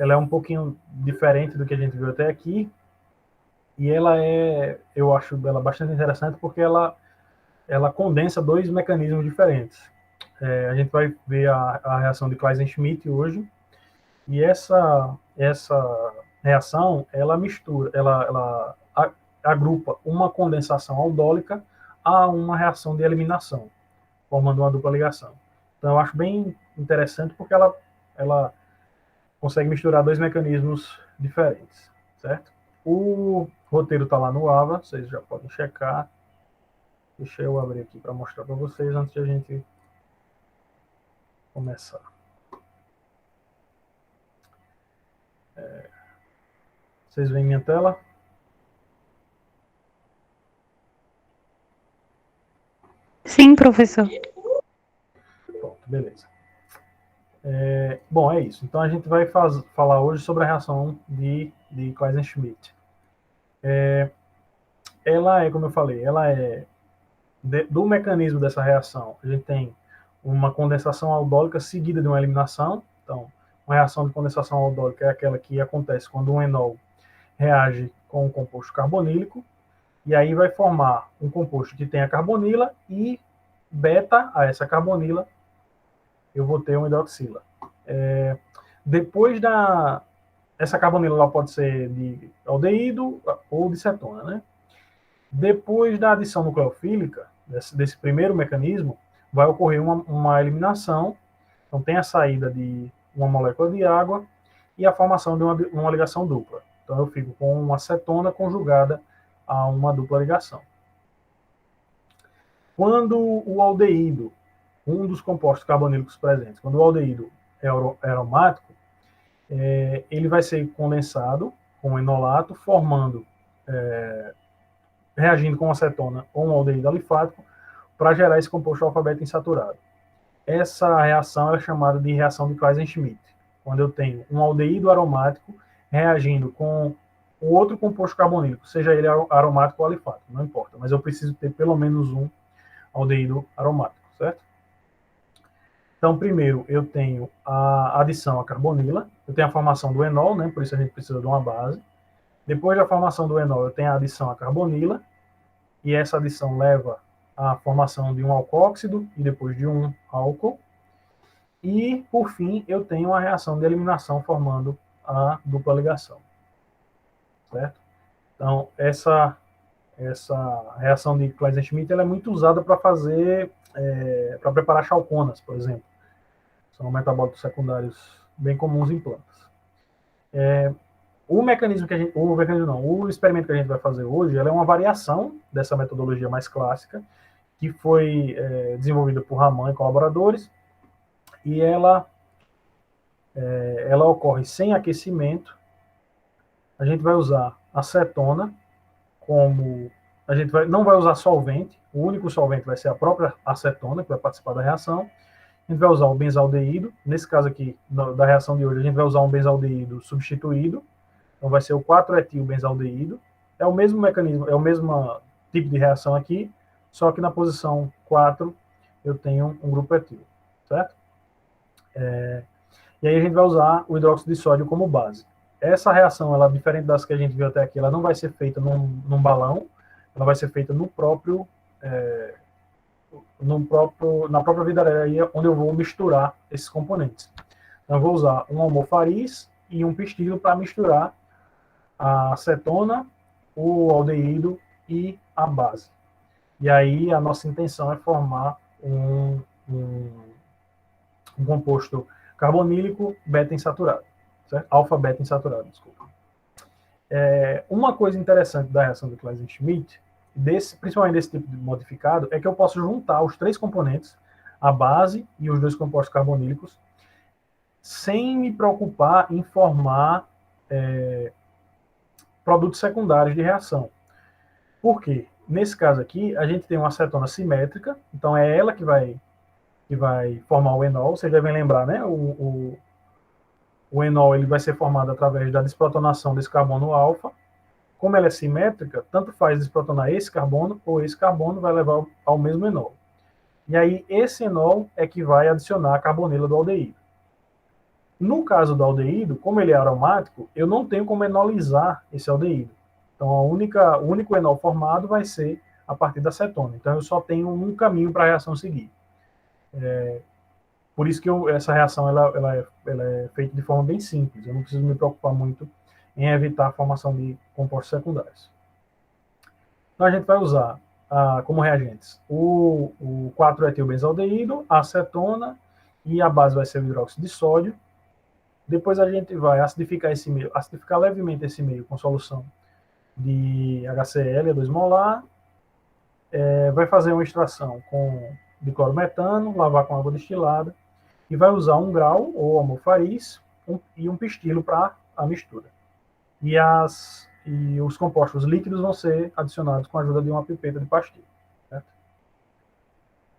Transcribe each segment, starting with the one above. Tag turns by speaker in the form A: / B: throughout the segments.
A: ela é um pouquinho diferente do que a gente viu até aqui, e ela eu acho ela bastante interessante porque ela condensa dois mecanismos diferentes. A gente vai ver a reação de Claisen-Schmidt hoje, e essa reação, ela mistura, ela agrupa uma condensação aldólica a uma reação de eliminação, formando uma dupla ligação. Então, eu acho bem interessante porque ela consegue misturar dois mecanismos diferentes, certo? O roteiro está lá no AVA, vocês já podem checar. Deixa eu abrir aqui para mostrar para vocês antes de a gente começar. Vocês veem minha tela?
B: Sim, professor.
A: Pronto, beleza. Bom, é isso. Então a gente vai falar hoje sobre a reação de Claisen-Schmidt. Ela como eu falei, ela é do mecanismo dessa reação. A gente tem uma condensação aldólica seguida de uma eliminação. Então, uma reação de condensação aldólica é aquela que acontece quando um enol reage com um composto carbonílico, e aí vai formar um composto que tem a carbonila e beta a essa carbonila eu vou ter uma hidroxila. Depois essa carbonila ela pode ser de aldeído ou de cetona, né? Depois da adição nucleofílica, desse primeiro mecanismo, vai ocorrer uma eliminação. Então, tem a saída de uma molécula de água e a formação de uma ligação dupla. Então, eu fico com uma cetona conjugada a uma dupla ligação. Quando o aldeído, um dos compostos carbonílicos presentes, quando o aldeído é aromático, ele vai ser condensado com enolato, formando, reagindo com acetona ou um aldeído alifático, para gerar esse composto alfa-beta insaturado. Essa reação é chamada de reação de Claisen-Schmidt, quando eu tenho um aldeído aromático reagindo com o outro composto carbonílico, seja ele aromático ou alifático, não importa, mas eu preciso ter pelo menos um aldeído aromático, certo? Então, primeiro, eu tenho a adição à carbonila, eu tenho a formação do enol, né, por isso a gente precisa de uma base. Depois da formação do enol, eu tenho a adição à carbonila, e essa adição leva à formação de um alcóxido e depois de um álcool. E, por fim, eu tenho a reação de eliminação formando a dupla ligação, certo? Então, essa reação de Claisen-Schmidt é muito usada para fazer, para preparar chalconas, por exemplo. São metabólitos secundários bem comuns em plantas. O experimento que a gente vai fazer hoje, ela é uma variação dessa metodologia mais clássica, que foi desenvolvida por Raman e colaboradores, e ela ocorre sem aquecimento. A gente vai usar acetona como... não vai usar solvente, o único solvente vai ser a própria acetona, que vai participar da reação. A gente vai usar o benzaldeído, nesse caso aqui, da reação de hoje, a gente vai usar um benzaldeído substituído, então vai ser o 4-etil-benzaldeído. É o mesmo mecanismo, é o mesmo tipo de reação aqui, só que na posição 4 eu tenho um grupo etil, certo? E aí a gente vai usar o hidróxido de sódio como base. Essa reação, ela, diferente das que a gente viu até aqui, ela não vai ser feita num balão, ela vai ser feita na própria vidraria, onde eu vou misturar esses componentes. Então, eu vou usar um almofariz e um pistilo para misturar a acetona, o aldeído e a base. E aí a nossa intenção é formar um composto carbonílico beta-insaturado, certo? Alfa-beta-insaturado, desculpa. Uma coisa interessante da reação de Claisen-Schmidt, principalmente desse tipo de modificado, é que eu posso juntar os três componentes, a base e os dois compostos carbonílicos, sem me preocupar em formar produtos secundários de reação. Por quê? Nesse caso aqui, a gente tem uma acetona simétrica, então é ela que vai formar o enol. Vocês devem lembrar, né? O enol ele vai ser formado através da desprotonação desse carbono alfa. Como ela é simétrica, tanto faz desprotonar esse carbono ou esse carbono, vai levar ao mesmo enol. E aí, esse enol é que vai adicionar a carbonila do aldeído. No caso do aldeído, como ele é aromático, eu não tenho como enolizar esse aldeído. Então, o único enol formado vai ser a partir da cetona. Então, eu só tenho um caminho para a reação seguir. Por isso que essa reação ela é feita de forma bem simples. Eu não preciso me preocupar muito em evitar a formação de compostos secundários. Então, a gente vai usar como reagentes o 4-etilbenzoaldeído, a acetona, e a base vai ser o hidróxido de sódio. Depois a gente vai acidificar esse meio, acidificar levemente esse meio com solução de HCl, 2 molar, vai fazer uma extração com diclorometano, lavar com água destilada, e vai usar 1 grau ou almofariz e um pistilo para a mistura. E os compostos líquidos vão ser adicionados com a ajuda de uma pipeta de pastilha. Certo?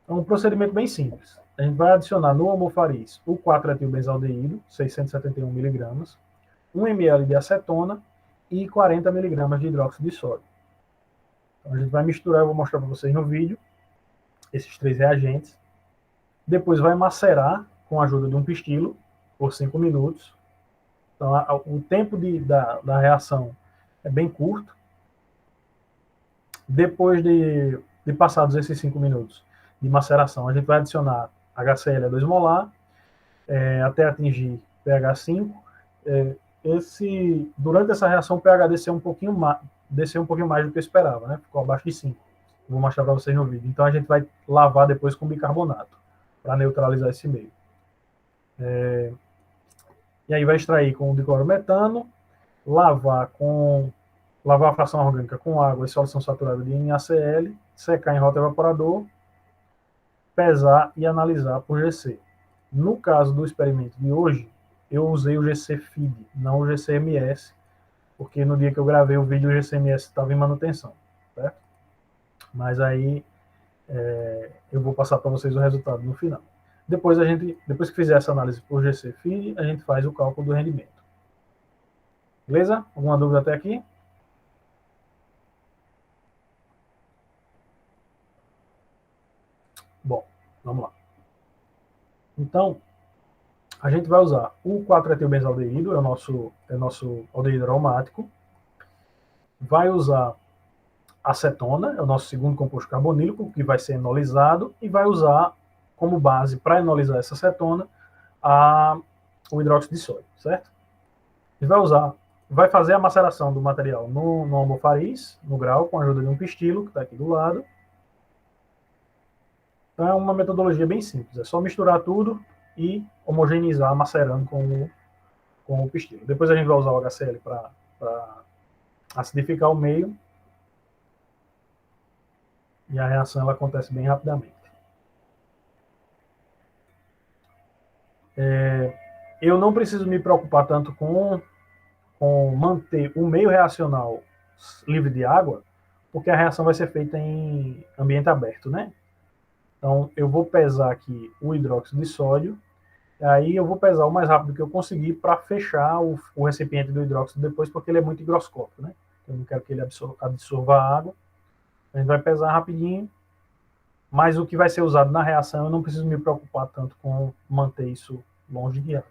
A: Então, um procedimento bem simples. A gente vai adicionar no almofariz o 4-etilbenzoaldeído, 671 mg, 1 ml de acetona e 40 mg de hidróxido de sódio. Então, a gente vai misturar, eu vou mostrar para vocês no vídeo, esses 3 reagentes. Depois vai macerar com a ajuda de um pistilo por 5 minutos. Então, o tempo da reação é bem curto. Depois de passados esses 5 minutos de maceração, a gente vai adicionar HCl a 2 molar, até atingir pH 5. Durante essa reação, o pH desceu um pouquinho mais do que eu esperava, né? Ficou abaixo de 5. Vou mostrar para vocês no vídeo. Então, a gente vai lavar depois com bicarbonato, para neutralizar esse meio. E aí vai extrair com o diclorometano, lavar a fração orgânica com água e solução saturada de NaCl, secar em rota evaporador, pesar e analisar por GC. No caso do experimento de hoje, eu usei o GC FID, não o GCMS, porque no dia que eu gravei o vídeo o GCMS estava em manutenção, certo? Mas aí eu vou passar para vocês o resultado no final. Depois que fizer essa análise por GC FID, a gente faz o cálculo do rendimento. Beleza? Alguma dúvida até aqui? Bom, vamos lá. Então, a gente vai usar o 4-etilbenzoaldeído, é o nosso aldeído aromático. Vai usar acetona, é o nosso segundo composto carbonílico, que vai ser enolizado, e vai usar como base para enolizar essa acetona o hidróxido de sódio, certo? E vai fazer a maceração do material no almofariz, no grau, com a ajuda de um pistilo, que está aqui do lado. Então é uma metodologia bem simples, é só misturar tudo e homogeneizar macerando com o pistilo. Depois a gente vai usar o HCl para acidificar o meio, e a reação ela acontece bem rapidamente. Eu não preciso me preocupar tanto com manter o meio reacional livre de água, porque a reação vai ser feita em ambiente aberto, né? Então, eu vou pesar aqui o hidróxido de sódio, aí eu vou pesar o mais rápido que eu conseguir para fechar o recipiente do hidróxido depois, porque ele é muito higroscópico, né? Eu não quero que ele absorva a água. A gente vai pesar rapidinho, mas o que vai ser usado na reação, eu não preciso me preocupar tanto com manter isso longe de água.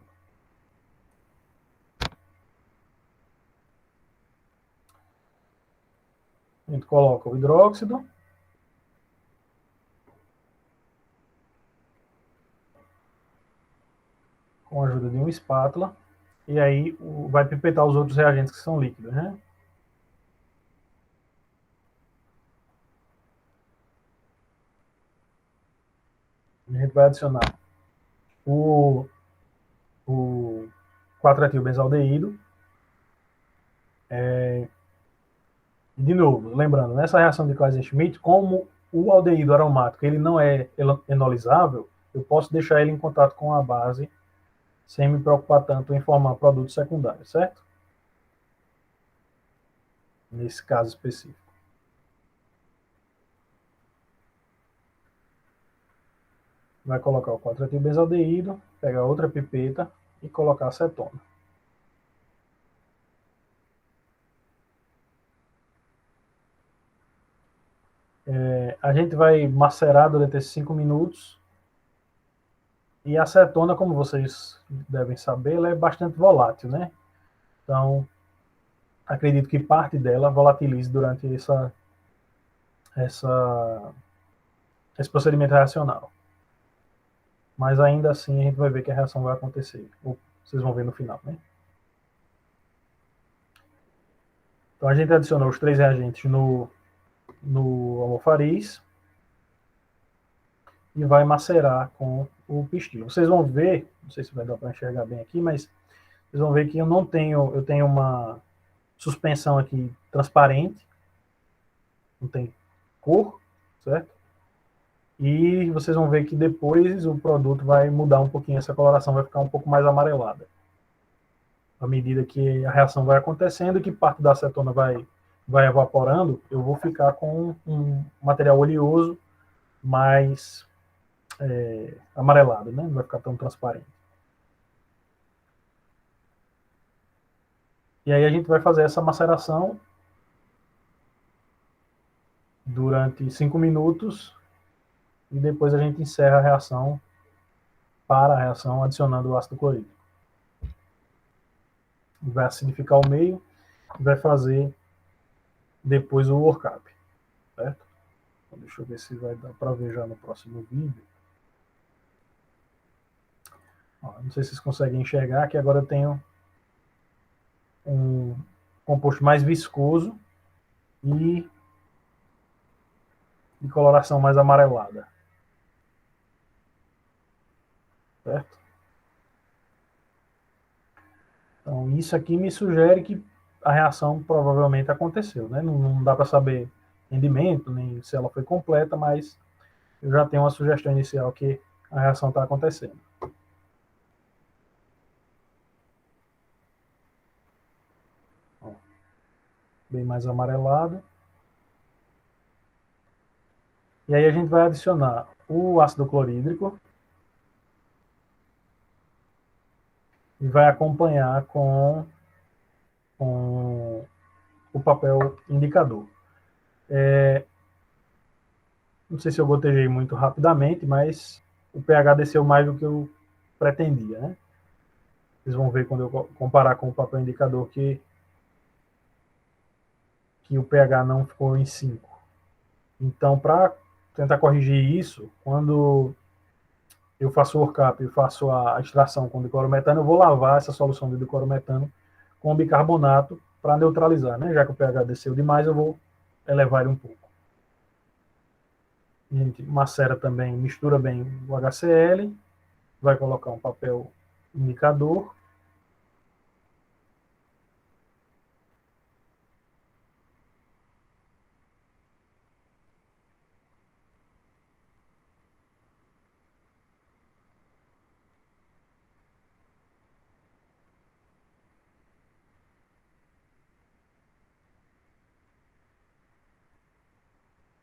A: A gente coloca o hidróxido, com a ajuda de uma espátula, e aí vai pipetar os outros reagentes que são líquidos, né? A gente vai adicionar o 4-etilbenzoaldeído. De novo, lembrando, nessa reação de Claisen-Schmidt, como o aldeído aromático ele não é enolizável, eu posso deixar ele em contato com a base sem me preocupar tanto em formar produtos secundários, certo? Nesse caso específico. Vai colocar o 4-etilbenzoaldeído, pegar outra pipeta e colocar acetona. A gente vai macerar durante esses 5 minutos E a acetona, como vocês devem saber, ela é bastante volátil, né? Então, acredito que parte dela volatilize durante esse procedimento reacional. Mas ainda assim a gente vai ver que a reação vai acontecer. Ou vocês vão ver no final, né? Então a gente adicionou os 3 reagentes no almofariz e vai macerar com o pistil. Vocês vão ver, não sei se vai dar para enxergar bem aqui, mas vocês vão ver que eu tenho uma suspensão aqui transparente, não tem cor, certo? E vocês vão ver que depois o produto vai mudar um pouquinho, essa coloração vai ficar um pouco mais amarelada. À medida que a reação vai acontecendo e que parte da acetona vai evaporando, eu vou ficar com um material oleoso mais amarelado, né? Não vai ficar tão transparente. E aí a gente vai fazer essa maceração durante 5 minutos e depois a gente encerra a reação para a reação adicionando o ácido clorídrico. Vai acidificar o meio e vai fazer depois o workup, certo? Então, deixa eu ver se vai dar para ver já no próximo vídeo. Ó, não sei se vocês conseguem enxergar que agora eu tenho um composto mais viscoso e de coloração mais amarelada, certo? Então isso aqui me sugere que a reação provavelmente aconteceu, né? Não dá para saber rendimento, nem se ela foi completa, mas eu já tenho uma sugestão inicial que a reação está acontecendo. Ó, bem mais amarelado. E aí a gente vai adicionar o ácido clorídrico e vai acompanhar com o papel indicador. Não sei se eu gotejei muito rapidamente, mas o pH desceu mais do que eu pretendia, né? Vocês vão ver quando eu comparar com o papel indicador que o pH não ficou em 5. Então, para tentar corrigir isso, quando eu faço o workup e faço a extração com diclorometano, eu vou lavar essa solução de diclorometano com bicarbonato para neutralizar, né? Já que o pH desceu demais, eu vou elevar ele um pouco. A gente macera também, mistura bem o HCl, vai colocar um papel indicador.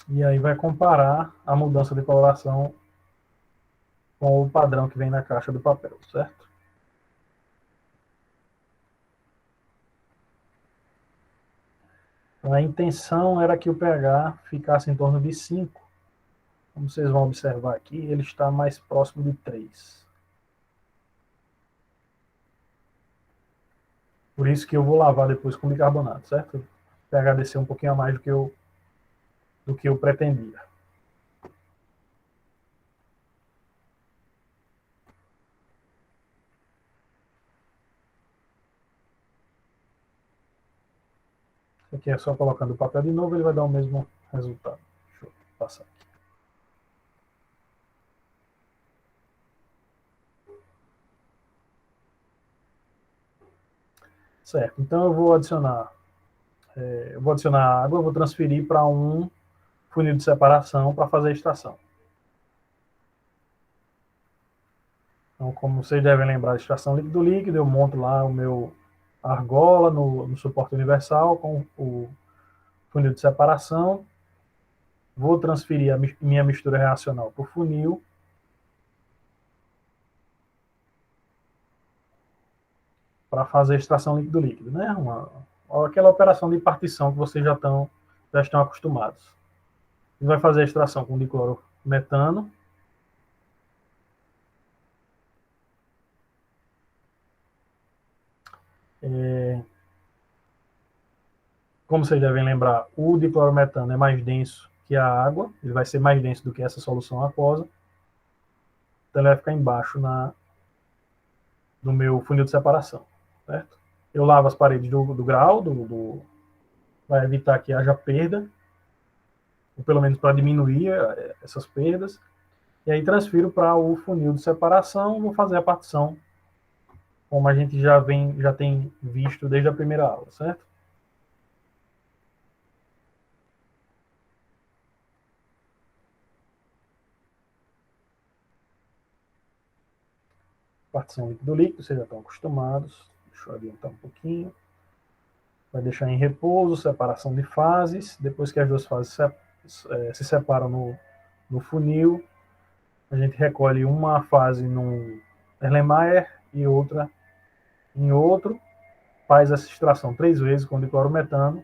A: E aí vai comparar a mudança de coloração com o padrão que vem na caixa do papel, certo? A intenção era que o pH ficasse em torno de 5. Como vocês vão observar aqui, ele está mais próximo de 3. Por isso que eu vou lavar depois com bicarbonato, certo? O pH desceu um pouquinho a mais do que eu pretendia. Aqui é só colocando o papel de novo, ele vai dar o mesmo resultado. Deixa eu passar aqui. Certo, então eu vou adicionar água, vou transferir para um funil de separação para fazer a extração. Então, como vocês devem lembrar da extração líquido-líquido, eu monto lá o meu argola no suporte universal com o funil de separação. Vou transferir a minha mistura reacional para o funil. Para fazer a extração líquido-líquido, né? Aquela operação de partição que vocês já estão acostumados. E vai fazer a extração com diclorometano. Como vocês devem lembrar, o diclorometano é mais denso que a água, ele vai ser mais denso do que essa solução aquosa, então ele vai ficar embaixo do meu funil de separação, certo? Eu lavo as paredes do grau, vai evitar que haja perda, ou pelo menos para diminuir essas perdas, e aí transfiro para o funil de separação, vou fazer a partição, como a gente já tem visto desde a primeira aula, certo? Partição líquido-líquido, vocês já estão acostumados. Deixa eu adiantar um pouquinho. Vai deixar em repouso, separação de fases. Depois que as duas fases se separam no funil, a gente recolhe uma fase num Erlenmeyer e outra em outro. Faz essa extração 3 vezes com diclorometano.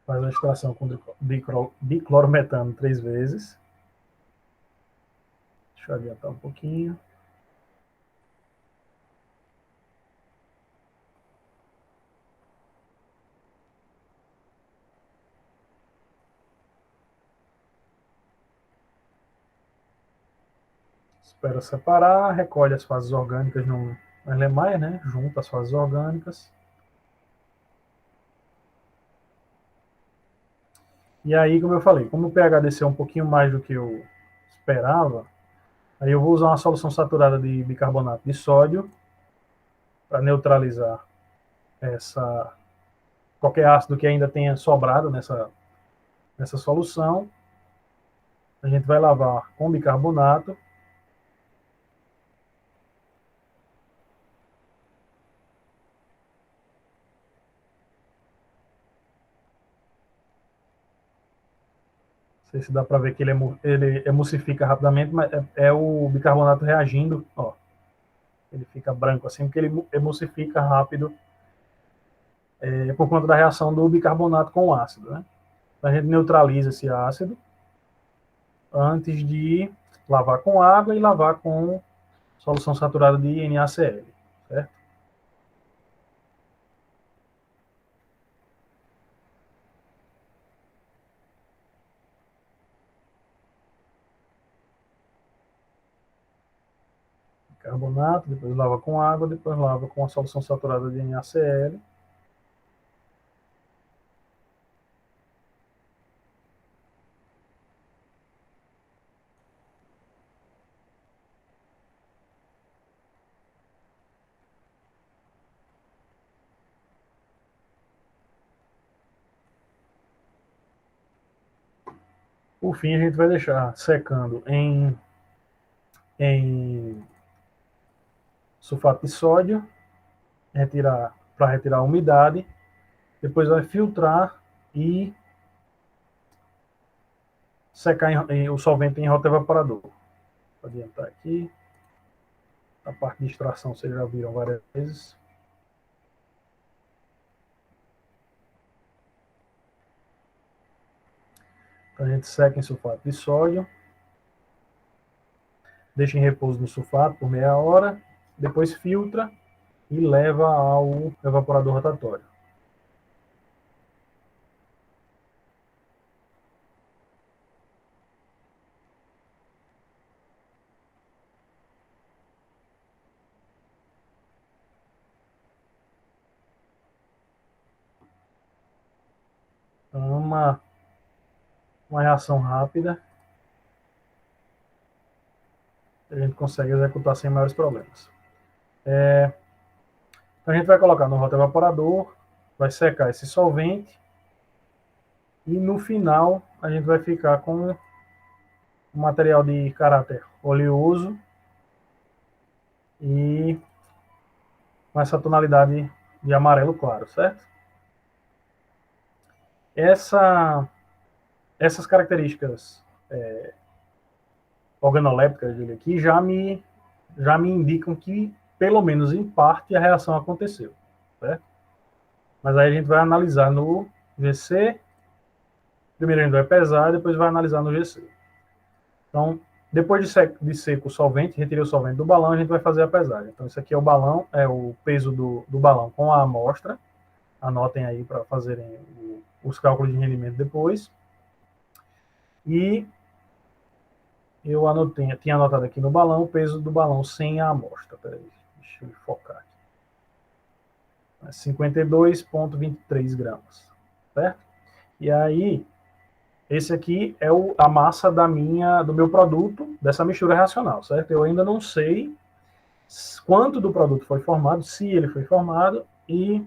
A: Faz a extração com diclorometano 3 vezes. Deixa eu adiantar um pouquinho. Espera separar, recolhe as fases orgânicas no Erlenmeyer, né? Junta as fases orgânicas. E aí, como eu falei, como o pH desceu um pouquinho mais do que eu esperava, aí eu vou usar uma solução saturada de bicarbonato de sódio para neutralizar qualquer ácido que ainda tenha sobrado nessa solução. A gente vai lavar com bicarbonato. Não sei se dá para ver que ele emulsifica rapidamente, mas é o bicarbonato reagindo, ó. Ele fica branco assim, porque ele emulsifica rápido por conta da reação do bicarbonato com o ácido, né? Então a gente neutraliza esse ácido antes de lavar com água e lavar com solução saturada de NaCl, certo? Carbonato, depois lava com água, depois lava com a solução saturada de NaCl. Por fim, a gente vai deixar secando em sulfato de sódio, para retirar a umidade. Depois vai filtrar e secar o solvente em rotoevaporador. Vou adiantar aqui. A parte de extração vocês já viram várias vezes. Então a gente seca em sulfato de sódio. Deixa em repouso no sulfato por meia hora. Depois filtra e leva ao evaporador rotatório. Então, uma reação rápida. A gente consegue executar sem maiores problemas. Então a gente vai colocar no rotoevaporador, vai secar esse solvente e no final a gente vai ficar com um material de caráter oleoso e com essa tonalidade de amarelo claro, certo? Essas características organolépticas dele aqui já me indicam que, pelo menos em parte, a reação aconteceu, certo? Mas aí a gente vai analisar no GC, primeiro a gente vai pesar, depois vai analisar no GC. Então, depois de seco o solvente, retirei o solvente do balão, a gente vai fazer a pesagem. Então, isso aqui é o balão, é o peso do balão com a amostra. Anotem aí para fazerem os cálculos de rendimento depois. E eu tinha anotado aqui no balão o peso do balão sem a amostra. Peraí, deixa eu focar aqui. 52,23 gramas, certo? E aí, esse aqui é a massa do meu produto, dessa mistura reacional, certo? Eu ainda não sei quanto do produto foi formado, se ele foi formado e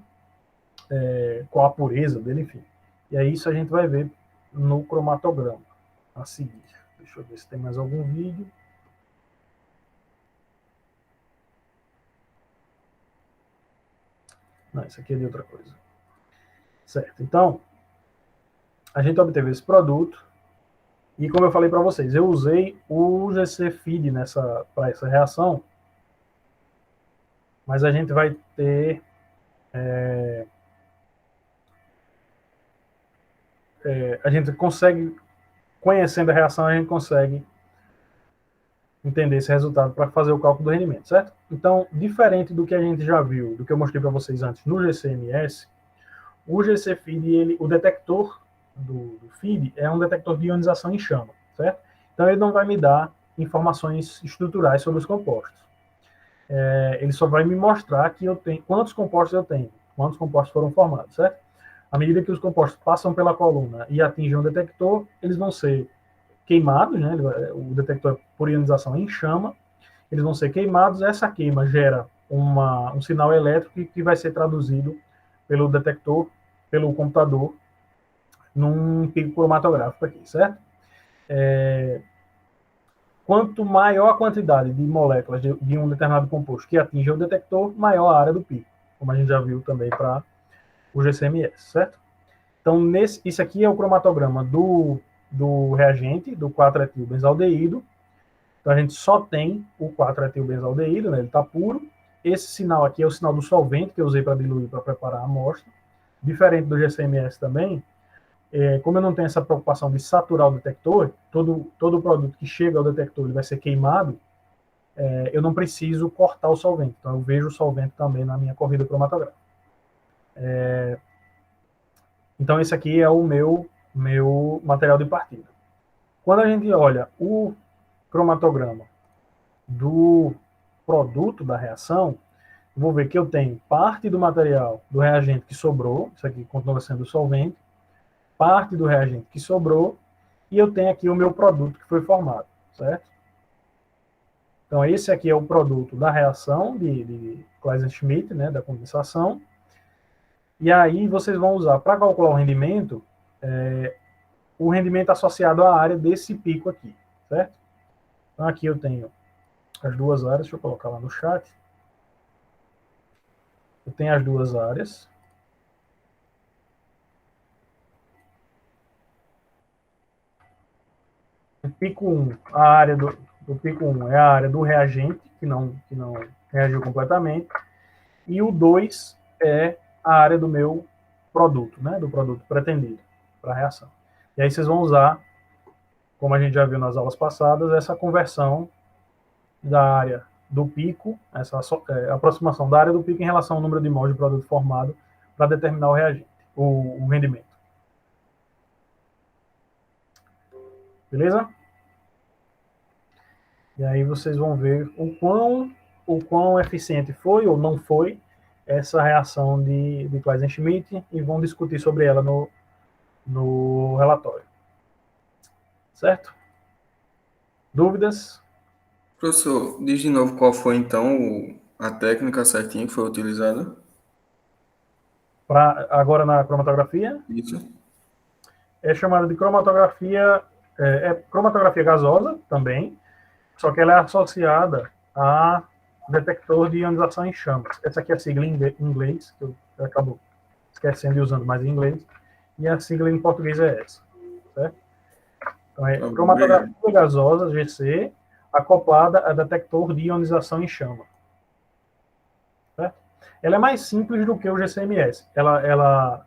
A: qual a pureza dele, enfim. E aí isso a gente vai ver no cromatograma a seguir. Deixa eu ver se tem mais algum vídeo. Não, isso aqui é de outra coisa. Certo, então, a gente obteve esse produto e, como eu falei para vocês, eu usei o GC Feed para essa reação, mas a gente vai ter a gente consegue, conhecendo a reação, a gente consegue entender esse resultado para fazer o cálculo do rendimento, certo? Então, diferente do que a gente já viu, do que eu mostrei para vocês antes no GCMS, o GC Feed, o detector do feed é um detector de ionização em chama, certo? Então, ele não vai me dar informações estruturais sobre os compostos. Ele só vai me mostrar que eu tenho quantos compostos eu tenho, quantos compostos foram formados, certo? À medida que os compostos passam pela coluna e atingem o detector, eles vão ser queimados, né? O detector é por ionização em chama, eles vão ser queimados, essa queima gera um sinal elétrico que vai ser traduzido pelo detector, pelo computador, num pico cromatográfico aqui, certo? Quanto maior a quantidade de moléculas de um determinado composto que atinge o detector, maior a área do pico, como a gente já viu também para o GCMS, certo? Então, isso aqui é o cromatograma do reagente, do 4-etilbenzoaldeído. Então, a gente só tem o 4-etilbenzoaldeído, né? Ele está puro. Esse sinal aqui é o sinal do solvente que eu usei para diluir, para preparar a amostra. Diferente do GCMS também, como eu não tenho essa preocupação de saturar o detector, todo produto que chega ao detector ele vai ser queimado, eu não preciso cortar o solvente. Então, eu vejo o solvente também na minha corrida cromatográfica. Então, esse aqui é o meu material de partida. Quando a gente olha o cromatograma do produto da reação, vou ver que eu tenho parte do material do reagente que sobrou, isso aqui continua sendo o solvente, parte do reagente que sobrou, e eu tenho aqui o meu produto que foi formado, certo? Então, esse aqui é o produto da reação de Claisen-Schmidt, né, da condensação. E aí vocês vão usar, para calcular o rendimento associado à área desse pico aqui, certo? Então, aqui eu tenho as duas áreas, deixa eu colocar lá no chat. Eu tenho as duas áreas. O pico 1, a área do pico 1 é a área do reagente, que não reagiu completamente, e o 2 é a área do meu produto, né, do produto pretendido para a reação. E aí vocês vão usar, como a gente já viu nas aulas passadas, essa conversão da área do pico, essa aproximação da área do pico em relação ao número de mols de produto formado para determinar o reagente, o rendimento. Beleza? E aí vocês vão ver o quão eficiente foi ou não foi essa reação de Claisen-Schmidt e vão discutir sobre ela no relatório. Certo? Dúvidas?
C: Professor, diz de novo qual foi então a técnica certinha que foi utilizada?
A: Agora na cromatografia?
C: Isso.
A: É chamada de cromatografia, cromatografia gasosa também, só que ela é associada a detector de ionização em chamas. Essa aqui é a sigla em inglês, que eu acabo esquecendo e usando mais em inglês, e a sigla em português é essa. Certo? Então, cromatografia gasosa, GC, acoplada a detector de ionização em chama. Certo? Ela é mais simples do que o GCMS. Ela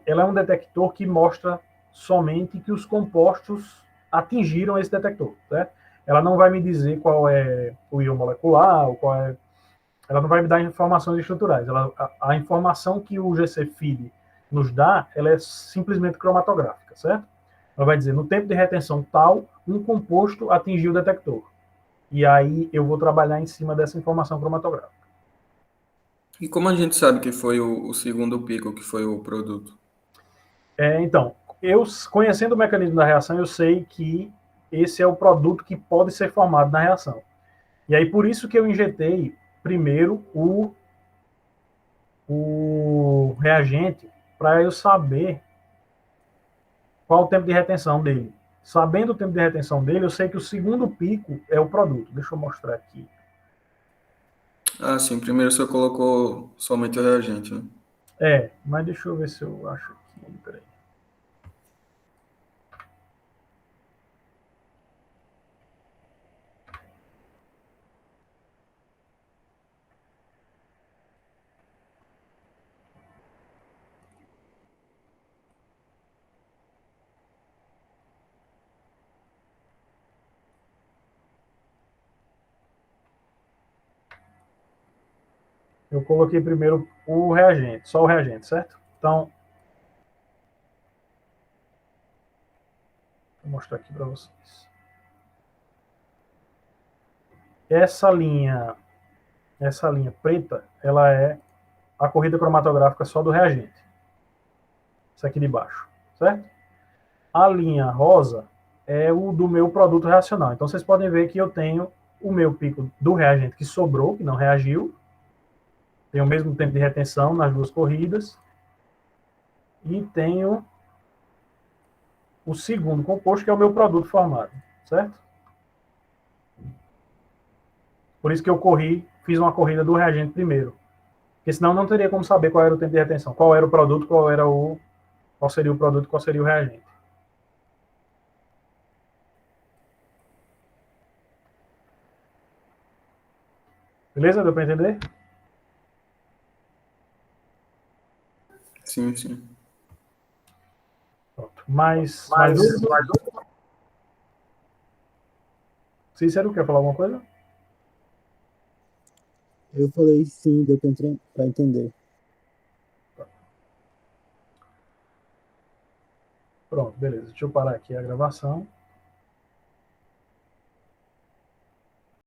A: é um detector que mostra somente que os compostos atingiram esse detector. Certo? Ela não vai me dizer qual é o íon molecular, ou qual é. Ela não vai me dar informações estruturais. A informação que o GC-FID nos dá, ela é simplesmente cromatográfica, certo? Ela vai dizer, no tempo de retenção tal, um composto atingiu o detector. E aí eu vou trabalhar em cima dessa informação cromatográfica.
C: E como a gente sabe que foi o segundo pico, que foi o produto?
A: Então, eu conhecendo o mecanismo da reação, eu sei que esse é o produto que pode ser formado na reação. E aí por isso que eu injetei primeiro o reagente, para eu saber qual o tempo de retenção dele. Sabendo o tempo de retenção dele, eu sei que o segundo pico é o produto. Deixa eu mostrar aqui.
C: Ah, sim, primeiro você colocou somente o reagente, né?
A: Mas deixa eu ver se eu acho aqui. Peraí. Eu coloquei primeiro o reagente, só o reagente, certo? Então, vou mostrar aqui para vocês. Essa linha preta, ela é a corrida cromatográfica só do reagente. Isso aqui de baixo, certo? A linha rosa é o do meu produto reacional. Então vocês podem ver que eu tenho o meu pico do reagente que sobrou, que não reagiu, tem o mesmo tempo de retenção nas duas corridas, e tenho o segundo composto, que é o meu produto formado, certo? Por isso que eu fiz uma corrida do reagente primeiro, porque senão não teria como saber qual era o tempo de retenção, qual era o produto, qual seria o produto, qual seria o reagente. Beleza? Deu para entender?
C: Sim, sim.
A: Pronto. Mais dúvidas? Cícero, quer falar alguma coisa?
D: Eu falei sim, deu para entender.
A: Pronto, beleza. Deixa eu parar aqui a gravação.